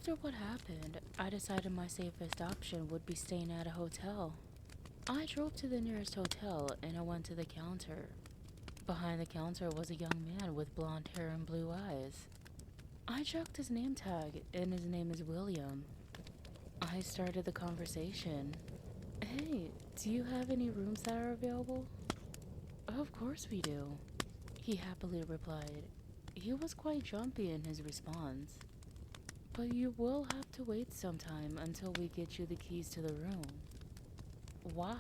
After what happened, I decided my safest option would be staying at a hotel. I drove to the nearest hotel and I went to the counter. Behind the counter was a young man with blonde hair and blue eyes. I checked his name tag and his name is William. I started the conversation. Hey, do you have any rooms that are available? Of course we do, he happily replied. He was quite jumpy in his response. But you will have to wait some time until we get you the keys to the room. Why?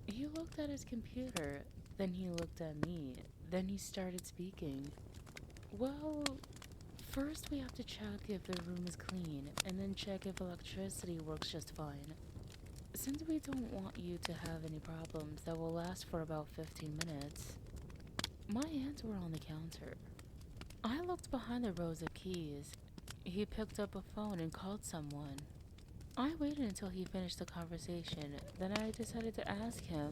He looked at his computer, then he looked at me, then he started speaking. Well, first we have to check if the room is clean, and then check if electricity works just fine. Since we don't want you to have any problems that will last for about 15 minutes. My hands were on the counter. I looked behind the rows of keys. He picked up a phone and called someone. I waited until he finished the conversation, then I decided to ask him,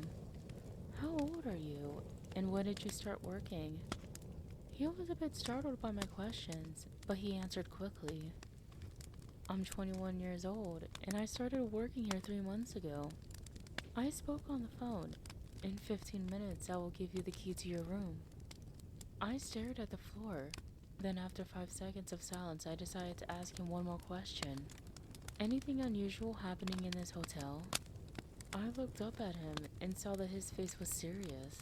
how old are you, and when did you start working? He was a bit startled by my questions, but he answered quickly. I'm 21 years old, and I started working here 3 months ago. I spoke on the phone. In 15 minutes, I will give you the key to your room. I stared at the floor. Then after 5 seconds of silence, I decided to ask him one more question. Anything unusual happening in this hotel? I looked up at him and saw that his face was serious.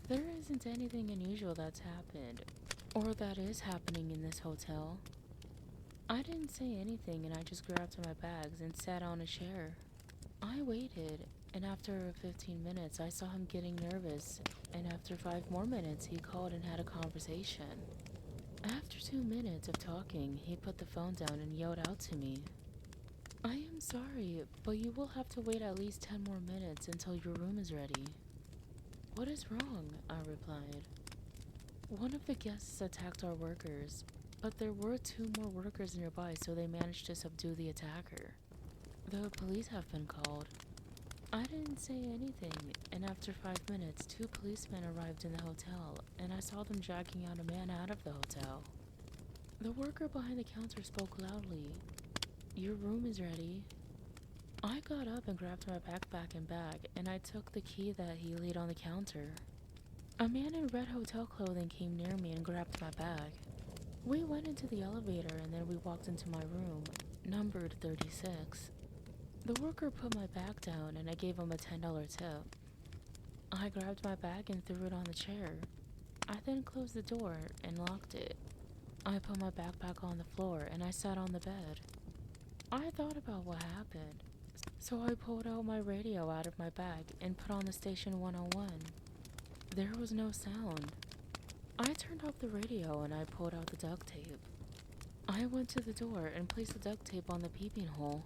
There isn't anything unusual that's happened, or that is happening in this hotel. I didn't say anything and I just grabbed my bags and sat on a chair. I waited, and after 15 minutes I saw him getting nervous, and after 5 more minutes he called and had a conversation. After 2 minutes of talking, he put the phone down and yelled out to me. I am sorry, but you will have to wait at least 10 more minutes until your room is ready. What is wrong? I replied. One of the guests attacked our workers, but there were 2 more workers nearby, so they managed to subdue the attacker. The police have been called. I didn't say anything, and after 5 minutes, 2 policemen arrived in the hotel, and I saw them dragging out a man out of the hotel. The worker behind the counter spoke loudly. Your room is ready. I got up and grabbed my backpack and bag, and I took the key that he laid on the counter. A man in red hotel clothing came near me and grabbed my bag. We went into the elevator and then we walked into my room, numbered 36. The worker put my bag down and I gave him a $10 tip. I grabbed my bag and threw it on the chair. I then closed the door and locked it. I put my backpack on the floor and I sat on the bed. I thought about what happened, so I pulled out my radio out of my bag and put on the station 101. There was no sound. I turned off the radio and I pulled out the duct tape. I went to the door and placed the duct tape on the peeping hole.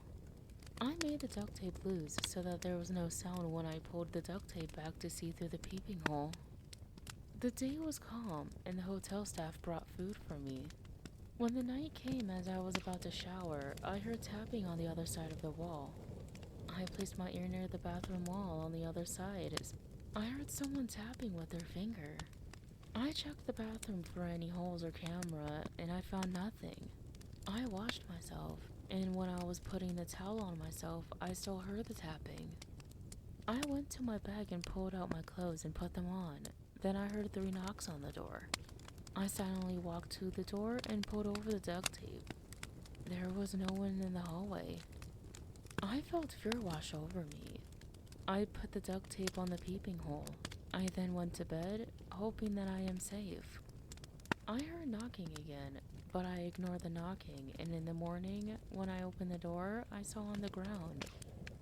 I made the duct tape loose so that there was no sound when I pulled the duct tape back to see through the peeping hole. The day was calm and the hotel staff brought food for me. When the night came as I was about to shower, I heard tapping on the other side of the wall. I placed my ear near the bathroom wall on the other side as I heard someone tapping with their finger. I checked the bathroom for any holes or camera and I found nothing. I washed myself, and when I was putting the towel on myself, I still heard the tapping. I went to my bag and pulled out my clothes and put them on. Then I heard 3 knocks on the door. I silently walked to the door and pulled over the duct tape. There was no one in the hallway. I felt fear wash over me. I put the duct tape on the peeping hole. I then went to bed, hoping that I am safe. I heard knocking again, but I ignored the knocking, and in the morning, when I opened the door, I saw on the ground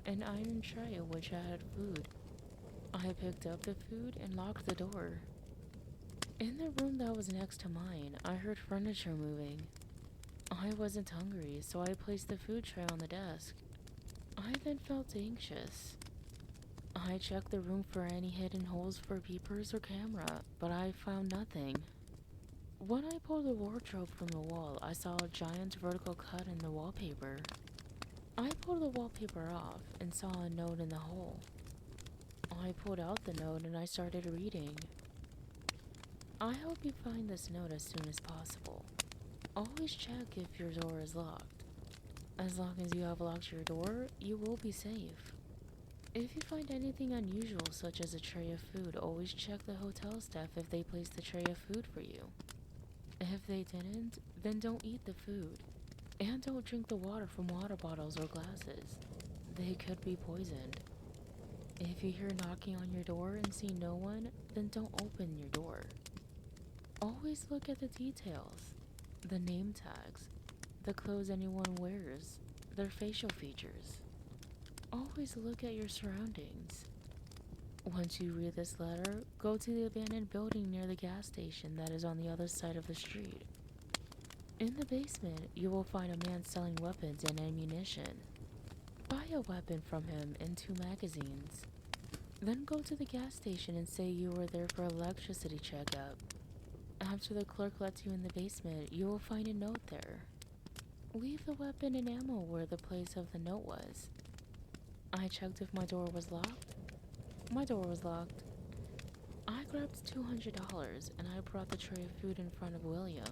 an iron tray which had food. I picked up the food and locked the door. In the room that was next to mine, I heard furniture moving. I wasn't hungry, so I placed the food tray on the desk. I then felt anxious. I checked the room for any hidden holes for peepers or camera, but I found nothing. When I pulled the wardrobe from the wall, I saw a giant vertical cut in the wallpaper. I pulled the wallpaper off and saw a note in the hole. I pulled out the note and I started reading. I hope you find this note as soon as possible. Always check if your door is locked. As long as you have locked your door, you will be safe. If you find anything unusual, such as a tray of food, always check the hotel staff if they placed the tray of food for you. If they didn't, then don't eat the food. And don't drink the water from water bottles or glasses. They could be poisoned. If you hear knocking on your door and see no one, then don't open your door. Always look at the details, the name tags, the clothes anyone wears, their facial features. Always look at your surroundings. Once you read this letter, go to the abandoned building near the gas station that is on the other side of the street. In the basement, you will find a man selling weapons and ammunition. Buy a weapon from him and 2 magazines. Then go to the gas station and say you were there for electricity checkup. After the clerk lets you in the basement, you will find a note there. Leave the weapon and ammo where the place of the note was. I checked if my door was locked. My door was locked. I grabbed $200 and I brought the tray of food in front of William.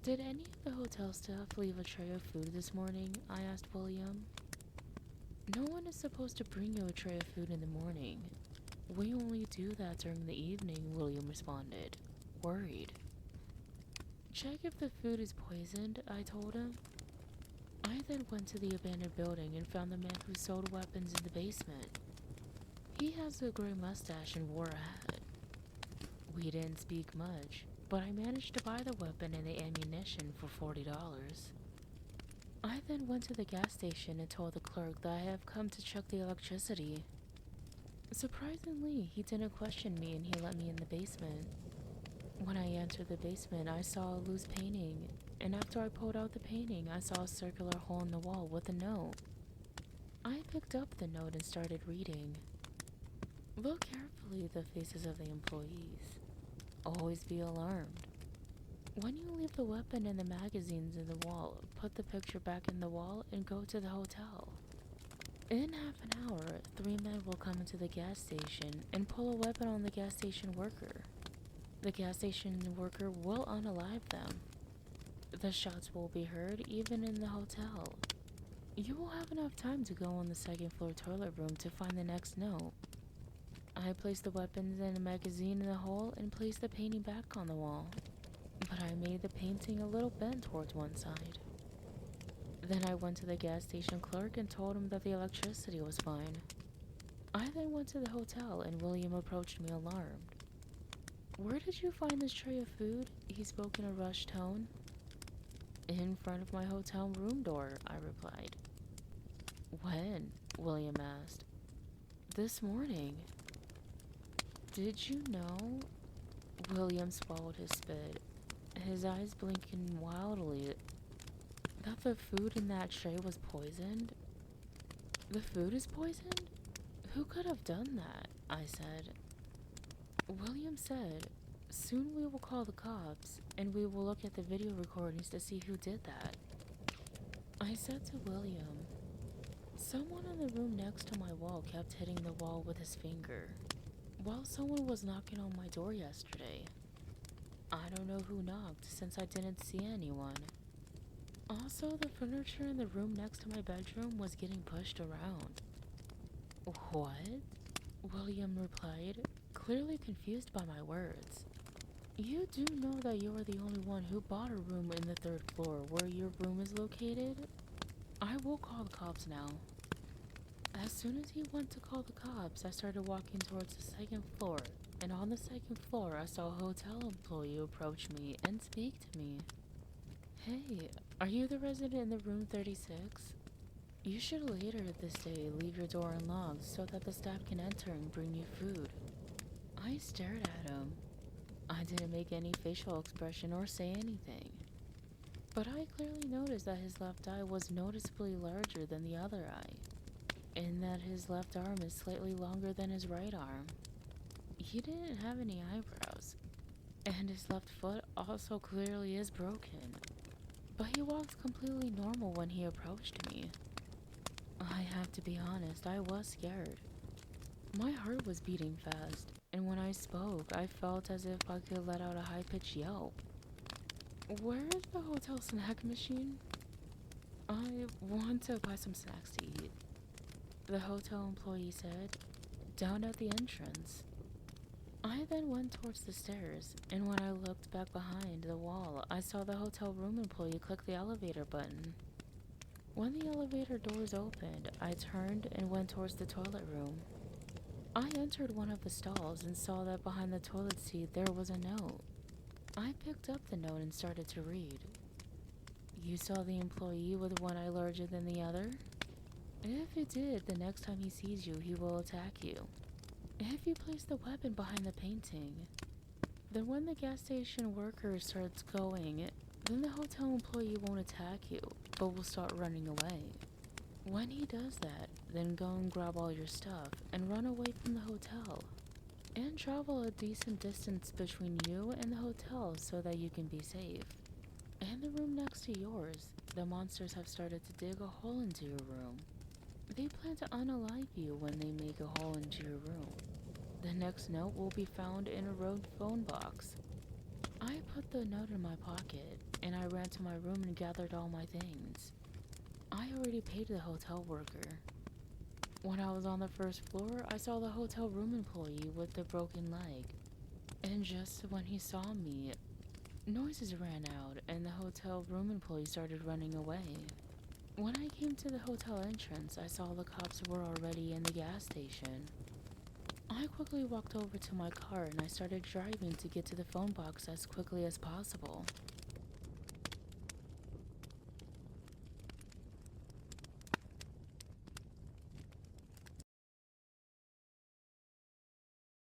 Did any of the hotel staff leave a tray of food this morning? I asked William. No one is supposed to bring you a tray of food in the morning. We only do that during the evening, William responded, worried. Check if the food is poisoned, I told him. I then went to the abandoned building and found the man who sold weapons in the basement. He has a gray mustache and wore a hat. We didn't speak much, but I managed to buy the weapon and the ammunition for $40. I then went to the gas station and told the clerk that I have come to check the electricity. Surprisingly, he didn't question me and he let me in the basement. When I entered the basement, I saw a loose painting, and after I pulled out the painting, I saw a circular hole in the wall with a note. I picked up the note and started reading. Look carefully at the faces of the employees. Always be alarmed. When you leave the weapon and the magazines in the wall, put the picture back in the wall and go to the hotel. In half an hour, 3 men will come into the gas station and pull a weapon on the gas station worker. The gas station worker will unalive them. The shots will be heard even in the hotel. You will have enough time to go on the second floor toilet room to find the next note. I placed the weapons and a magazine in the hole and placed the painting back on the wall. But I made the painting a little bent towards one side. Then I went to the gas station clerk and told him that the electricity was fine. I then went to the hotel and William approached me alarmed. Where did you find this tray of food? He spoke in a rushed tone. In front of my hotel room door, I replied. When? William asked. This morning. Did you know? William swallowed his spit, his eyes blinking wildly, that the food in that tray was poisoned? The food is poisoned? Who could have done that? I said. William said, soon we will call the cops, and we will look at the video recordings to see who did that. I said to William, someone in the room next to my wall kept hitting the wall with his finger, while someone was knocking on my door yesterday. I don't know who knocked, since I didn't see anyone. Also, the furniture in the room next to my bedroom was getting pushed around. What? William replied, clearly confused by my words. You do know that you are the only one who bought a room in the 3rd floor where your room is located? I will call the cops now. As soon as he went to call the cops, I started walking towards the 2nd floor, and on the 2nd floor I saw a hotel employee approach me and speak to me. Hey, are you the resident in the room 36? You should later this day leave your door unlocked so that the staff can enter and bring you food. I stared at him. I didn't make any facial expression or say anything. But I clearly noticed that his left eye was noticeably larger than the other eye, and that his left arm is slightly longer than his right arm. He didn't have any eyebrows, and his left foot also clearly is broken. But he walked completely normal when he approached me. I have to be honest, I was scared. My heart was beating fast, and when I spoke, I felt as if I could let out a high-pitched yelp. Where is the hotel snack machine? I want to buy some snacks to eat, the hotel employee said, down at the entrance. I then went towards the stairs, and when I looked back behind the wall, I saw the hotel room employee click the elevator button. When the elevator doors opened, I turned and went towards the toilet room. I entered one of the stalls and saw that behind the toilet seat there was a note. I picked up the note and started to read. You saw the employee with one eye larger than the other? If he did, the next time he sees you, he will attack you. If you place the weapon behind the painting, then when the gas station worker starts going, then the hotel employee won't attack you, but will start running away. When he does that, then go and grab all your stuff and run away from the hotel. And travel a decent distance between you and the hotel so that you can be safe. In the room next to yours, the monsters have started to dig a hole into your room. They plan to unalive you when they make a hole into your room. The next note will be found in a road phone box. I put the note in my pocket, and I ran to my room and gathered all my things. I already paid the hotel worker. When I was on the first floor, I saw the hotel room employee with the broken leg. And just when he saw me, noises ran out and the hotel room employee started running away. When I came to the hotel entrance, I saw the cops were already in the gas station. I quickly walked over to my car and I started driving to get to the phone box as quickly as possible.